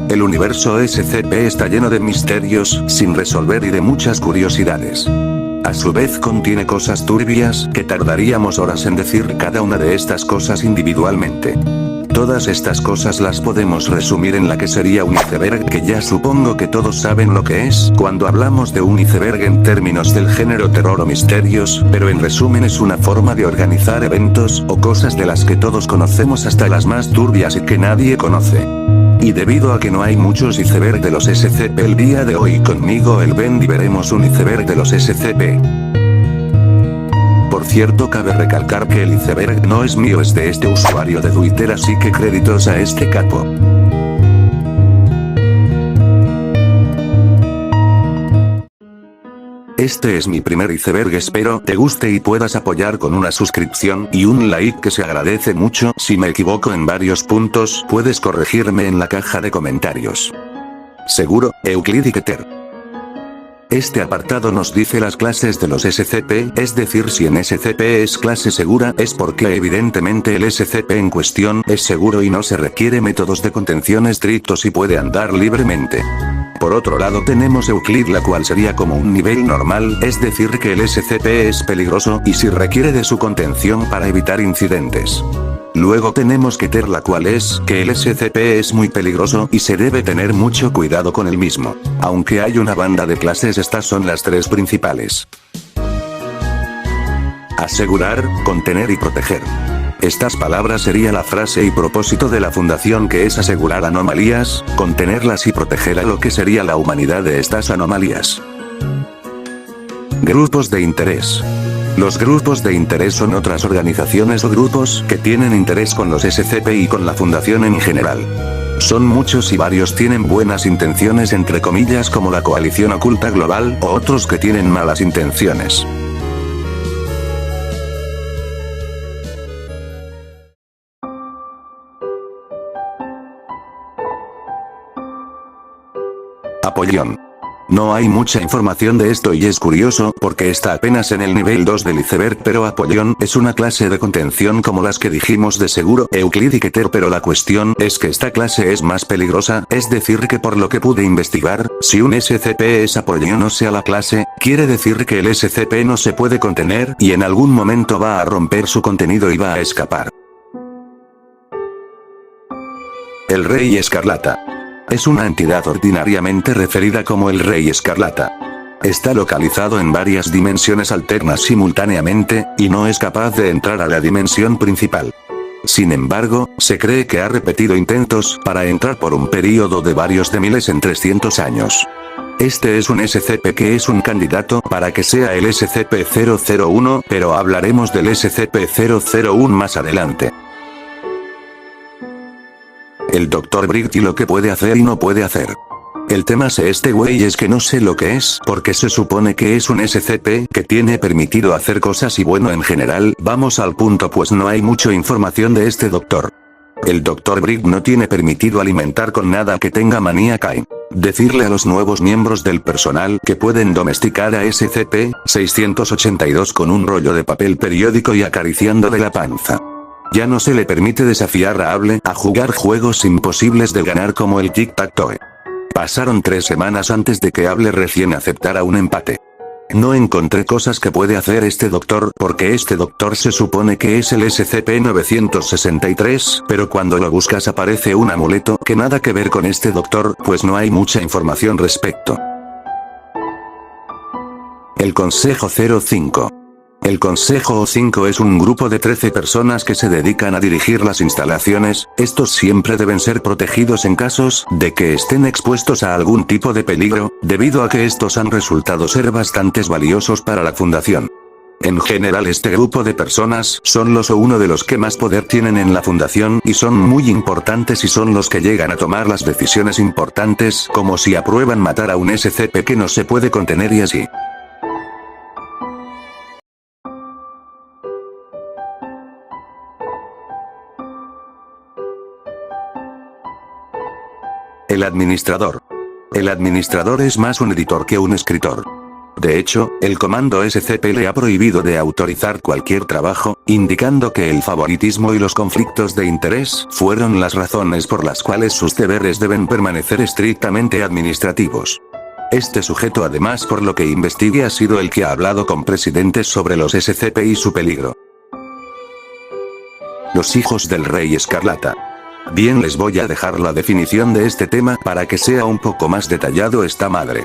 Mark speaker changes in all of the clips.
Speaker 1: El universo SCP está lleno de misterios, sin resolver y de muchas curiosidades. A su vez contiene cosas turbias, que tardaríamos horas en decir cada una de estas cosas individualmente. Todas estas cosas las podemos resumir en la que sería un iceberg, que ya supongo que todos saben lo que es cuando hablamos de un iceberg en términos del género terror o misterios, pero en resumen es una forma de organizar eventos o cosas de las que todos conocemos hasta las más turbias y que nadie conoce. Y debido a que no hay muchos iceberg de los SCP el día de hoy conmigo el Bendy veremos un iceberg de los SCP. Por cierto, cabe recalcar que el iceberg no es mío, es de este usuario de Twitter, así que créditos a este capo. Este es mi primer iceberg, espero te guste y puedas apoyar con una suscripción y un like, que se agradece mucho. Si me equivoco en varios puntos, puedes corregirme en la caja de comentarios. Seguro, Euclid y Keter. Este apartado nos dice las clases de los SCP, es decir, si en SCP es clase segura, es porque evidentemente el SCP en cuestión es seguro y no se requiere métodos de contención estrictos y puede andar libremente. Por otro lado tenemos Euclid, la cual sería como un nivel normal, es decir que el SCP es peligroso y si requiere de su contención para evitar incidentes. Luego tenemos Keter, la cual es que el SCP es muy peligroso y se debe tener mucho cuidado con el mismo. Aunque hay una banda de clases, estas son las tres principales: asegurar, contener y proteger. Estas palabras sería la frase y propósito de la fundación, que es asegurar anomalías, contenerlas y proteger a lo que sería la humanidad de estas anomalías. Grupos de interés. Los grupos de interés son otras organizaciones o grupos que tienen interés con los SCP y con la fundación en general. Son muchos y varios tienen buenas intenciones entre comillas, como la Coalición Oculta Global, o otros que tienen malas intenciones. Apollón. No hay mucha información de esto y es curioso, porque está apenas en el nivel 2 del iceberg, pero Apollón es una clase de contención como las que dijimos de seguro, Euclid y Keter, pero la cuestión es que esta clase es más peligrosa, es decir que por lo que pude investigar, si un SCP es Apollón o sea la clase, quiere decir que el SCP no se puede contener y en algún momento va a romper su contenido y va a escapar. El Rey Escarlata. Es una entidad ordinariamente referida como el Rey Escarlata. Está localizado en varias dimensiones alternas simultáneamente, y no es capaz de entrar a la dimensión principal. Sin embargo, se cree que ha repetido intentos para entrar por un período de varios de miles en 300 años. Este es un SCP que es un candidato para que sea el SCP-001, pero hablaremos del SCP-001 más adelante. El Dr. Bright y lo que puede hacer y no puede hacer. El tema de este güey es que no sé lo que es, porque se supone que es un SCP que tiene permitido hacer cosas y bueno, en general, vamos al punto, pues no hay mucha información de este doctor. El Dr. Bright no tiene permitido alimentar con nada que tenga maníaca y decirle a los nuevos miembros del personal que pueden domesticar a SCP-682 con un rollo de papel periódico y acariciándole la panza. Ya no se le permite desafiar a Hable a jugar juegos imposibles de ganar como el Tic-Tac-Toe. Pasaron 3 semanas antes de que Hable recién aceptara un empate. No encontré cosas que puede hacer este doctor, porque este doctor se supone que es el SCP-963, pero cuando lo buscas aparece un amuleto que nada que ver con este doctor, pues no hay mucha información respecto. El Consejo 05. El Consejo O5 es un grupo de 13 personas que se dedican a dirigir las instalaciones. Estos siempre deben ser protegidos en casos de que estén expuestos a algún tipo de peligro, debido a que estos han resultado ser bastante valiosos para la fundación. En general este grupo de personas son los o uno de los que más poder tienen en la fundación y son muy importantes y son los que llegan a tomar las decisiones importantes, como si aprueban matar a un SCP que no se puede contener y así. El administrador. El administrador es más un editor que un escritor. De hecho, el comando SCP le ha prohibido de autorizar cualquier trabajo, indicando que el favoritismo y los conflictos de interés fueron las razones por las cuales sus deberes deben permanecer estrictamente administrativos. Este sujeto además por lo que investigue ha sido el que ha hablado con presidentes sobre los SCP y su peligro. Los hijos del Rey Escarlata. Bien, les voy a dejar la definición de este tema para que sea un poco más detallado esta madre.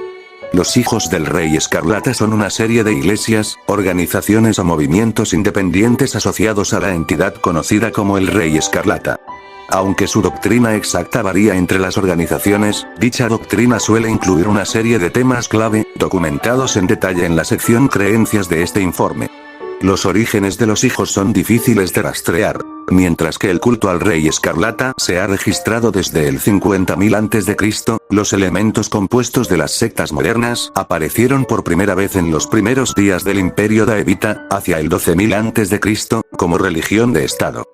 Speaker 1: Los hijos del Rey Escarlata son una serie de iglesias, organizaciones o movimientos independientes asociados a la entidad conocida como el Rey Escarlata. Aunque su doctrina exacta varía entre las organizaciones, dicha doctrina suele incluir una serie de temas clave, documentados en detalle en la sección Creencias de este informe. Los orígenes de los hijos son difíciles de rastrear. Mientras que el culto al Rey Escarlata se ha registrado desde el 50.000 a.C., los elementos compuestos de las sectas modernas aparecieron por primera vez en los primeros días del Imperio Daevita, hacia el 12.000 a.C., como religión de Estado.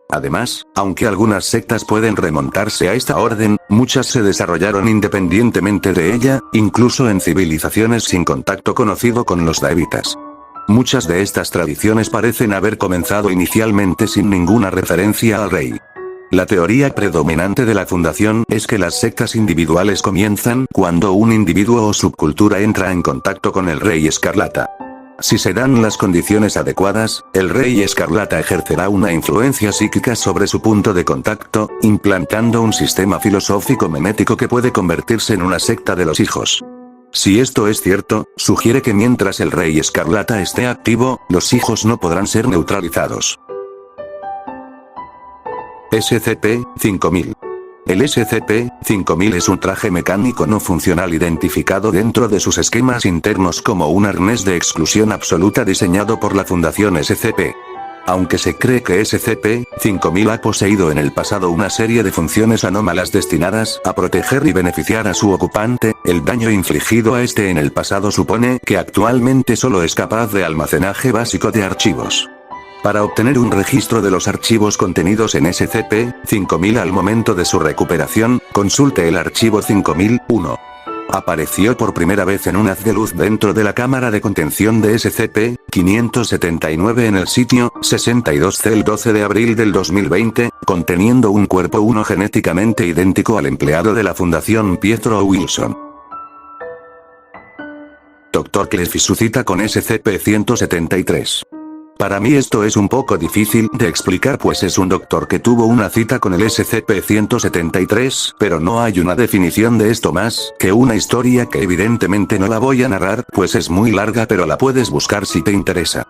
Speaker 1: Además, aunque algunas sectas pueden remontarse a esta orden, muchas se desarrollaron independientemente de ella, incluso en civilizaciones sin contacto conocido con los Daevitas. Muchas de estas tradiciones parecen haber comenzado inicialmente sin ninguna referencia al rey. La teoría predominante de la fundación es que las sectas individuales comienzan cuando un individuo o subcultura entra en contacto con el Rey Escarlata. Si se dan las condiciones adecuadas, el Rey Escarlata ejercerá una influencia psíquica sobre su punto de contacto, implantando un sistema filosófico memético que puede convertirse en una secta de los hijos. Si esto es cierto, sugiere que mientras el Rey Escarlata esté activo, los hijos no podrán ser neutralizados. SCP-5000. El SCP-5000 es un traje mecánico no funcional identificado dentro de sus esquemas internos como un arnés de exclusión absoluta diseñado por la Fundación SCP. Aunque se cree que SCP-5000 ha poseído en el pasado una serie de funciones anómalas destinadas a proteger y beneficiar a su ocupante, el daño infligido a este en el pasado supone que actualmente solo es capaz de almacenaje básico de archivos. Para obtener un registro de los archivos contenidos en SCP-5000 al momento de su recuperación, consulte el archivo 5001. Apareció por primera vez en un haz de luz dentro de la cámara de contención de SCP-579 en el sitio 62C el 12 de abril del 2020, conteniendo un cuerpo 1 genéticamente idéntico al empleado de la Fundación Pietro Wilson. Dr. Clef y su cita con SCP-173. Para mí esto es un poco difícil de explicar pues es un doctor que tuvo una cita con el SCP-173, pero no hay una definición de esto más que una historia que evidentemente no la voy a narrar pues es muy larga pero la puedes buscar si te interesa.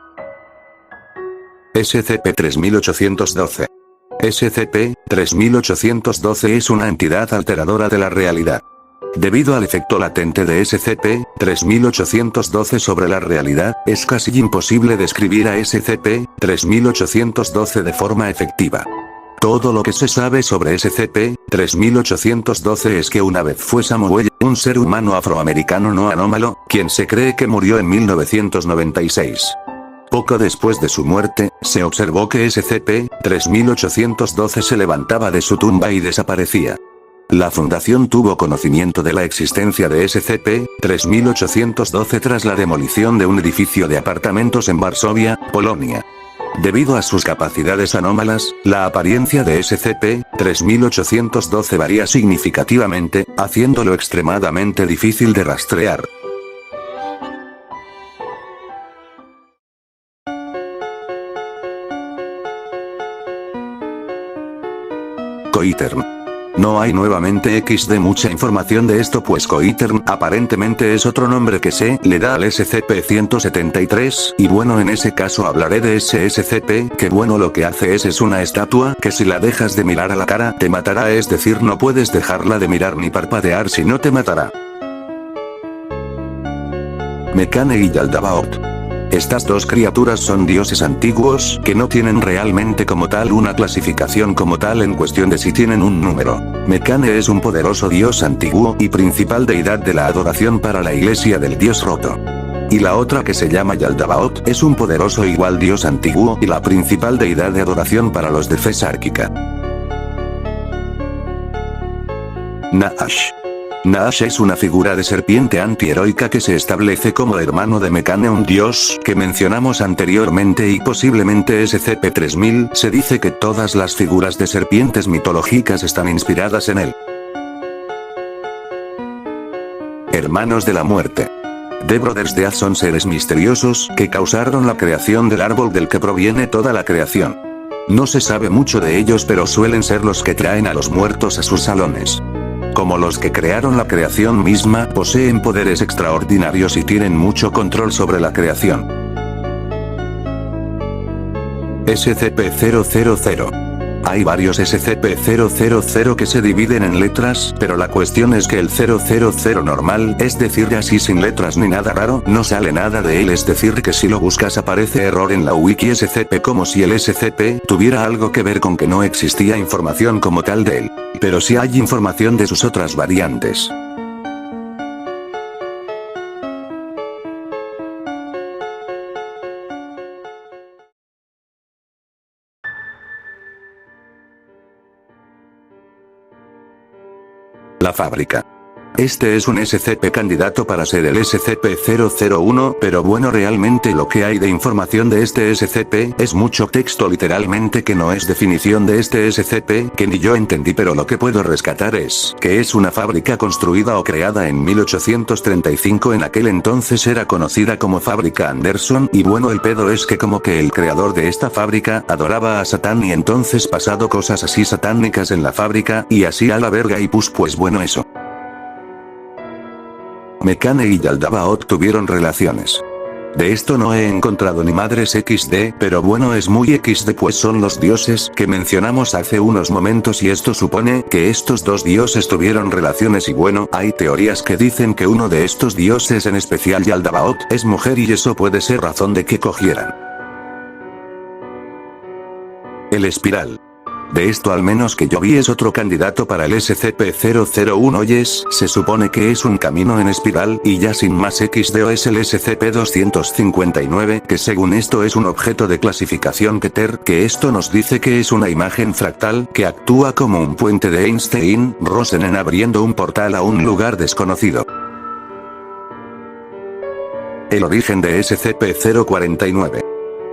Speaker 1: SCP-3812. SCP-3812 es una entidad alteradora de la realidad. Debido al efecto latente de SCP-3812 sobre la realidad, es casi imposible describir a SCP-3812 de forma efectiva. Todo lo que se sabe sobre SCP-3812 es que una vez fue Samuel, un ser humano afroamericano no anómalo, quien se cree que murió en 1996. Poco después de su muerte, se observó que SCP-3812 se levantaba de su tumba y desaparecía. La Fundación tuvo conocimiento de la existencia de SCP-3812 tras la demolición de un edificio de apartamentos en Varsovia, Polonia. Debido a sus capacidades anómalas, la apariencia de SCP-3812 varía significativamente, haciéndolo extremadamente difícil de rastrear. Coiterm. No hay nuevamente XD mucha información de esto pues Coiterm aparentemente es otro nombre que se le da al SCP-173, y bueno en ese caso hablaré de ese SCP, que bueno lo que hace es una estatua que si la dejas de mirar a la cara te matará, es decir no puedes dejarla de mirar ni parpadear si no te matará. Mekane y Yaldabaoth. Estas dos criaturas son dioses antiguos que no tienen realmente como tal una clasificación como tal en cuestión de si tienen un número. Mekane es un poderoso dios antiguo y principal deidad de la adoración para la iglesia del dios roto. Y la otra que se llama Yaldabaoth es un poderoso igual dios antiguo y la principal deidad de adoración para los de fe sárquica. Naash. Nash es una figura de serpiente antiheroica que se establece como hermano de Mekane, un dios que mencionamos anteriormente y posiblemente SCP-3000. Se dice que todas las figuras de serpientes mitológicas están inspiradas en él. Hermanos de la muerte. The Brothers Death son seres misteriosos que causaron la creación del árbol del que proviene toda la creación. No se sabe mucho de ellos, pero suelen ser los que traen a los muertos a sus salones. Como los que crearon la creación misma, poseen poderes extraordinarios y tienen mucho control sobre la creación. SCP-000. Hay varios SCP-000 que se dividen en letras, pero la cuestión es que el 000 normal, es decir, así sin letras ni nada raro, no sale nada de él, es decir que si lo buscas aparece error en la wiki SCP, como si el SCP tuviera algo que ver con que no existía información como tal de él. Pero sí hay información de sus otras variantes. La fábrica. Este es un SCP candidato para ser el SCP-001, pero bueno, realmente lo que hay de información de este SCP es mucho texto, literalmente, que no es definición de este SCP, que ni yo entendí, pero lo que puedo rescatar es que es una fábrica construida o creada en 1835, en aquel entonces era conocida como Fábrica Anderson, y bueno, el pedo es que como que el creador de esta fábrica adoraba a Satán y entonces pasado cosas así satánicas en la fábrica, y así a la verga y pues bueno eso. Mekane y Yaldabaoth tuvieron relaciones. De esto no he encontrado ni madres XD, pero bueno, es muy XD, pues son los dioses que mencionamos hace unos momentos y esto supone que estos dos dioses tuvieron relaciones y bueno, hay teorías que dicen que uno de estos dioses, en especial Yaldabaoth, es mujer y eso puede ser razón de que cogieran. El espiral. De esto al menos que yo vi es otro candidato para el SCP-001. Oyes, se supone que es un camino en espiral, y ya sin más XD, o es el SCP-259, que según esto es un objeto de clasificación Keter, que esto nos dice que es una imagen fractal, que actúa como un puente de Einstein-Rosen abriendo un portal a un lugar desconocido. El origen de SCP-049.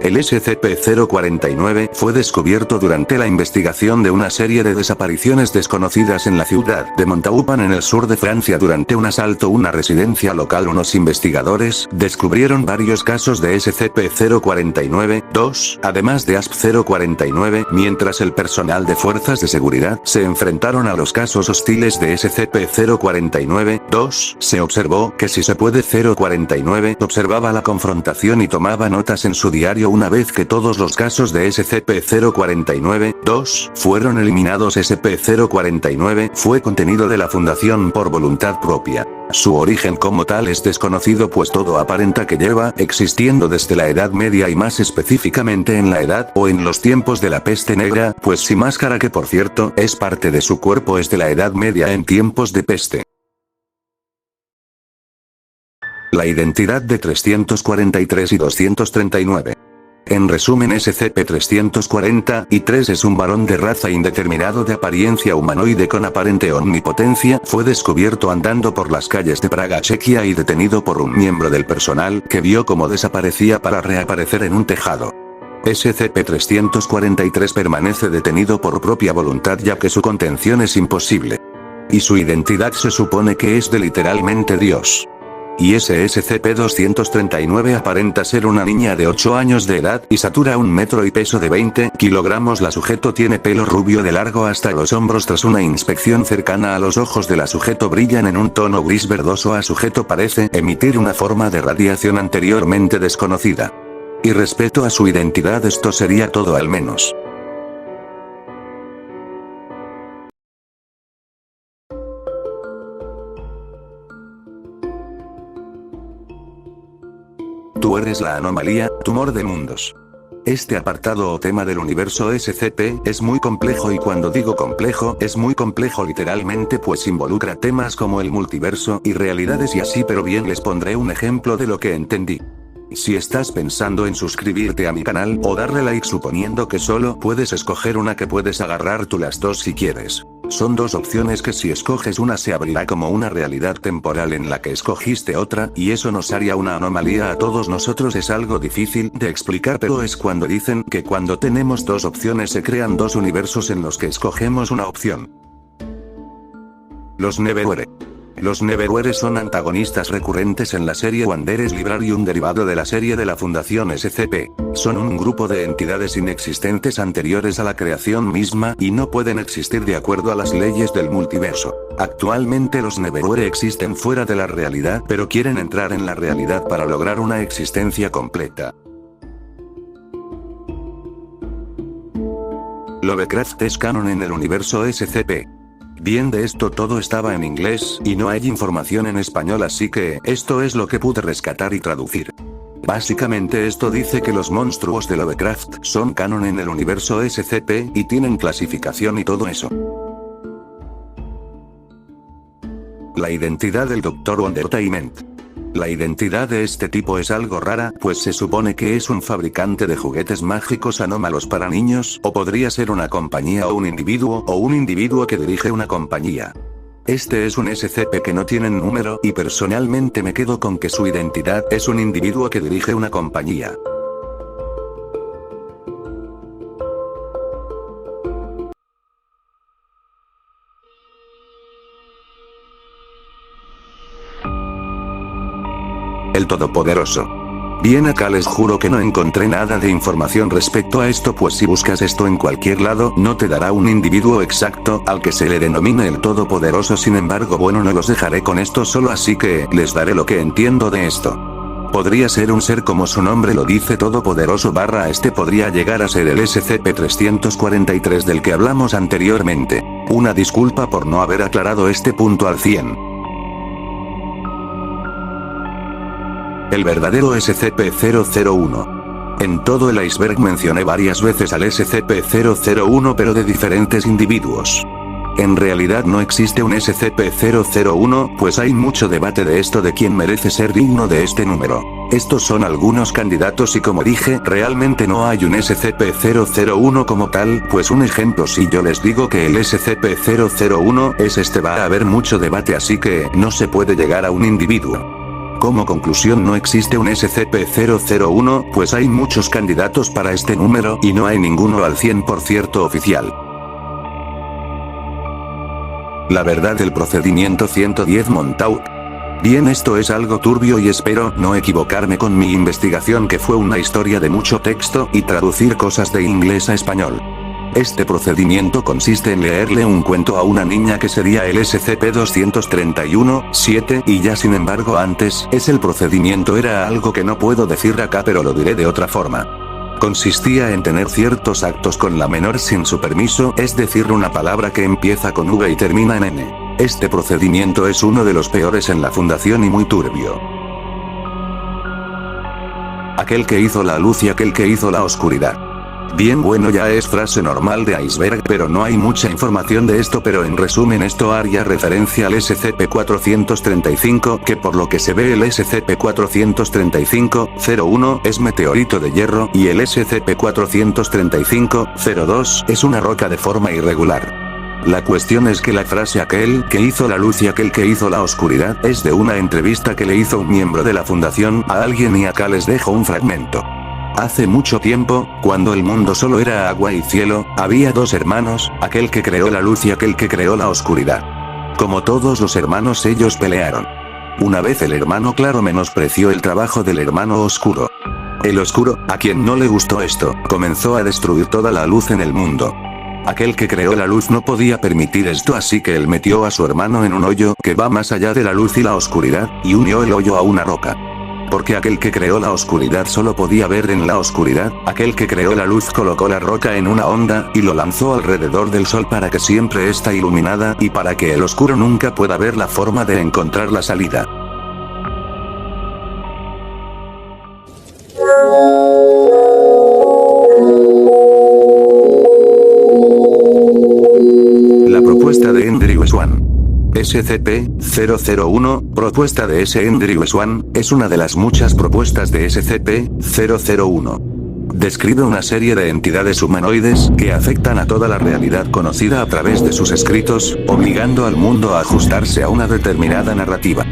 Speaker 1: El SCP-049 fue descubierto durante la investigación de una serie de desapariciones desconocidas en la ciudad de Montauban, en el sur de Francia, durante un asalto a una residencia local. Unos investigadores descubrieron varios casos de SCP-049-2, además de ASP-049, mientras el personal de fuerzas de seguridad se enfrentaron a los casos hostiles de SCP-049-2. Se observó que si se puede 049 observaba la confrontación y tomaba notas en su diario. Una vez que todos los casos de SCP-049-2 fueron eliminados, SCP-049 fue contenido de la Fundación por voluntad propia. Su origen como tal es desconocido, pues todo aparenta que lleva existiendo desde la Edad Media y más específicamente en la Edad o en los tiempos de la Peste Negra, pues si máscara, que por cierto es parte de su cuerpo, es de la Edad Media en tiempos de peste. La identidad de 343 y 239. En resumen, SCP-343 es un varón de raza indeterminado de apariencia humanoide con aparente omnipotencia. Fue descubierto andando por las calles de Praga, Chequia, y detenido por un miembro del personal que vio cómo desaparecía para reaparecer en un tejado. SCP-343 permanece detenido por propia voluntad, ya que su contención es imposible. Y su identidad se supone que es de literalmente Dios. Y ese SCP-239 aparenta ser una niña de 8 años de edad, y estatura 1 metro y peso de 20 kilogramos. La sujeto tiene pelo rubio de largo hasta los hombros. Tras una inspección cercana a los ojos de la sujeto brillan en un tono gris verdoso. A sujeto parece emitir una forma de radiación anteriormente desconocida. Y respecto a su identidad, esto sería todo al menos. Tú eres la anomalía, tumor de mundos. Este apartado o tema del universo SCP es muy complejo, y cuando digo complejo, es muy complejo literalmente, pues involucra temas como el multiverso y realidades y así, pero bien, les pondré un ejemplo de lo que entendí. Si estás pensando en suscribirte a mi canal o darle like suponiendo que solo puedes escoger una que puedes agarrar tú las dos si quieres. Son dos opciones que si escoges una se abrirá como una realidad temporal en la que escogiste otra y eso nos haría una anomalía a todos nosotros. Es algo difícil de explicar pero es cuando dicen que cuando tenemos dos opciones se crean dos universos en los que escogemos una opción. Los Neverwhere. Los Neverwhere son antagonistas recurrentes en la serie Wanderers Library, un derivado de la serie de la Fundación SCP. Son un grupo de entidades inexistentes anteriores a la creación misma y no pueden existir de acuerdo a las leyes del multiverso. Actualmente los Neverwhere existen fuera de la realidad pero quieren entrar en la realidad para lograr una existencia completa. Lovecraft es canon en el universo SCP. Bien, de esto todo estaba en inglés, y no hay información en español, así que esto es lo que pude rescatar y traducir. Básicamente esto dice que los monstruos de Lovecraft son canon en el universo SCP, y tienen clasificación y todo eso. La identidad del Dr. Wondertainment. La identidad de este tipo es algo rara, pues se supone que es un fabricante de juguetes mágicos anómalos para niños, o podría ser una compañía o un individuo que dirige una compañía. Este es un SCP que no tienen número, y personalmente me quedo con que su identidad es un individuo que dirige una compañía. El Todopoderoso. Bien, acá les juro que no encontré nada de información respecto a esto, pues si buscas esto en cualquier lado no te dará un individuo exacto al que se le denomine el Todopoderoso. Sin embargo, bueno, no los dejaré con esto solo, así que les daré lo que entiendo de esto. Podría ser un ser como su nombre lo dice, todopoderoso / este podría llegar a ser el SCP-343 del que hablamos anteriormente. Una disculpa por no haber aclarado este punto al 100. El verdadero SCP-001. En todo el iceberg mencioné varias veces al SCP-001 pero de diferentes individuos. En realidad no existe un SCP-001, pues hay mucho debate de esto de quién merece ser digno de este número. Estos son algunos candidatos y como dije, realmente no hay un SCP-001 como tal, pues un ejemplo, si yo les digo que el SCP-001 es este, va a haber mucho debate, así que no se puede llegar a un individuo. Como conclusión, no existe un SCP-001, pues hay muchos candidatos para este número y no hay ninguno al 100% oficial. La verdad del procedimiento 110 Montauk. Bien, esto es algo turbio y espero no equivocarme con mi investigación, que fue una historia de mucho texto y traducir cosas de inglés a español. Este procedimiento consiste en leerle un cuento a una niña, que sería el SCP-231-7, y ya. Sin embargo, antes, el procedimiento era algo que no puedo decir acá, pero lo diré de otra forma. Consistía en tener ciertos actos con la menor sin su permiso, es decir, una palabra que empieza con V y termina en N. Este procedimiento es uno de los peores en la fundación y muy turbio. Aquel que hizo la luz y aquel que hizo la oscuridad. Bien, bueno, ya es frase normal de iceberg, pero no hay mucha información de esto, pero en resumen esto haría referencia al SCP-435, que por lo que se ve el SCP-435-01 es meteorito de hierro, y el SCP-435-02 es una roca de forma irregular. La cuestión es que la frase aquel que hizo la luz y aquel que hizo la oscuridad es de una entrevista que le hizo un miembro de la fundación a alguien, y acá les dejo un fragmento. Hace mucho tiempo, cuando el mundo solo era agua y cielo, había dos hermanos, aquel que creó la luz y aquel que creó la oscuridad. Como todos los hermanos, ellos pelearon. Una vez el hermano claro menospreció el trabajo del hermano oscuro. El oscuro, a quien no le gustó esto, comenzó a destruir toda la luz en el mundo. Aquel que creó la luz no podía permitir esto, así que él metió a su hermano en un hoyo que va más allá de la luz y la oscuridad, y unió el hoyo a una roca. Porque aquel que creó la oscuridad solo podía ver en la oscuridad, aquel que creó la luz colocó la roca en una onda, y lo lanzó alrededor del sol para que siempre esté iluminada, y para que el oscuro nunca pueda ver la forma de encontrar la salida. La propuesta de Andrew Swan. SCP-001, propuesta de S. Andrew Swan, es una de las muchas propuestas de SCP-001. Describe una serie de entidades humanoides que afectan a toda la realidad conocida a través de sus escritos, obligando al mundo a ajustarse a una determinada narrativa.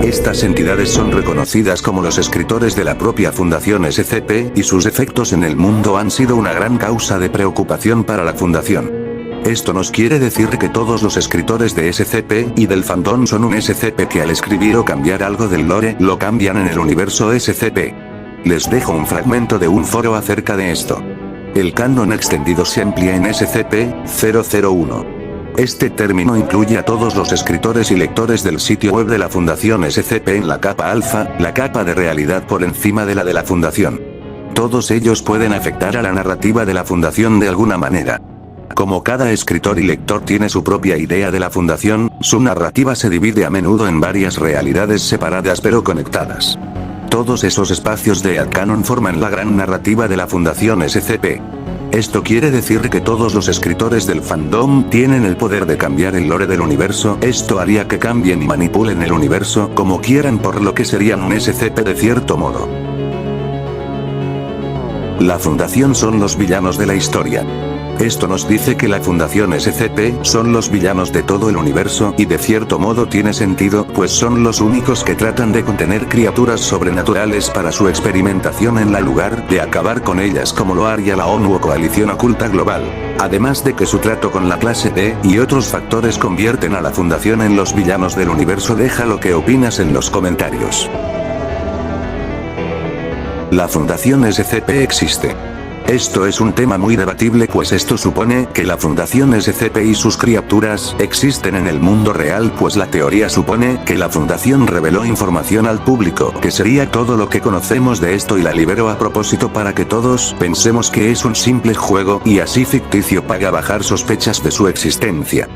Speaker 1: Estas entidades son reconocidas como los escritores de la propia Fundación SCP, y sus efectos en el mundo han sido una gran causa de preocupación para la Fundación. Esto nos quiere decir que todos los escritores de SCP y del fandom son un SCP que al escribir o cambiar algo del lore, lo cambian en el universo SCP. Les dejo un fragmento de un foro acerca de esto. El canon extendido se amplía en SCP-001. Este término incluye a todos los escritores y lectores del sitio web de la Fundación SCP en la capa alfa, la capa de realidad por encima de la Fundación. Todos ellos pueden afectar a la narrativa de la Fundación de alguna manera. Como cada escritor y lector tiene su propia idea de la Fundación, su narrativa se divide a menudo en varias realidades separadas pero conectadas. Todos esos espacios de canon forman la gran narrativa de la Fundación SCP. Esto quiere decir que todos los escritores del fandom tienen el poder de cambiar el lore del universo. Esto haría que cambien y manipulen el universo como quieran, por lo que serían un SCP de cierto modo. La Fundación son los villanos de la historia. Esto nos dice que la Fundación SCP son los villanos de todo el universo, y de cierto modo tiene sentido, pues son los únicos que tratan de contener criaturas sobrenaturales para su experimentación en lugar de acabar con ellas como lo haría la ONU o Coalición Oculta Global. Además de que su trato con la clase D y otros factores convierten a la Fundación en los villanos del universo. Deja lo que opinas en los comentarios. La Fundación SCP existe. Esto es un tema muy debatible, pues esto supone que la Fundación SCP y sus criaturas existen en el mundo real, pues la teoría supone que la Fundación reveló información al público, que sería todo lo que conocemos de esto, y la liberó a propósito para que todos pensemos que es un simple juego, y así ficticio, para bajar sospechas de su existencia.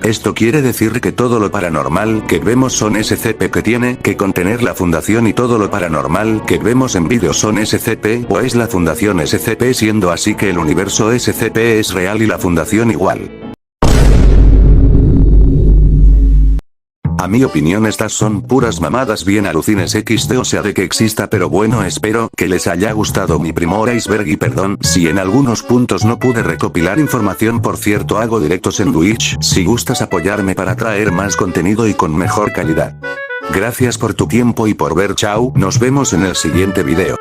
Speaker 1: Esto quiere decir que todo lo paranormal que vemos son SCP que tiene que contener la Fundación, y todo lo paranormal que vemos en vídeos son SCP o es la Fundación SCP, siendo así que el universo SCP es real y la Fundación igual. A mi opinión estas son puras mamadas bien alucines XD, o sea de que exista, pero bueno, espero que les haya gustado mi primer iceberg, y perdón si en algunos puntos no pude recopilar información. Por cierto, hago directos en Twitch si gustas apoyarme para traer más contenido y con mejor calidad. Gracias por tu tiempo y por ver. Chao, nos vemos en el siguiente video.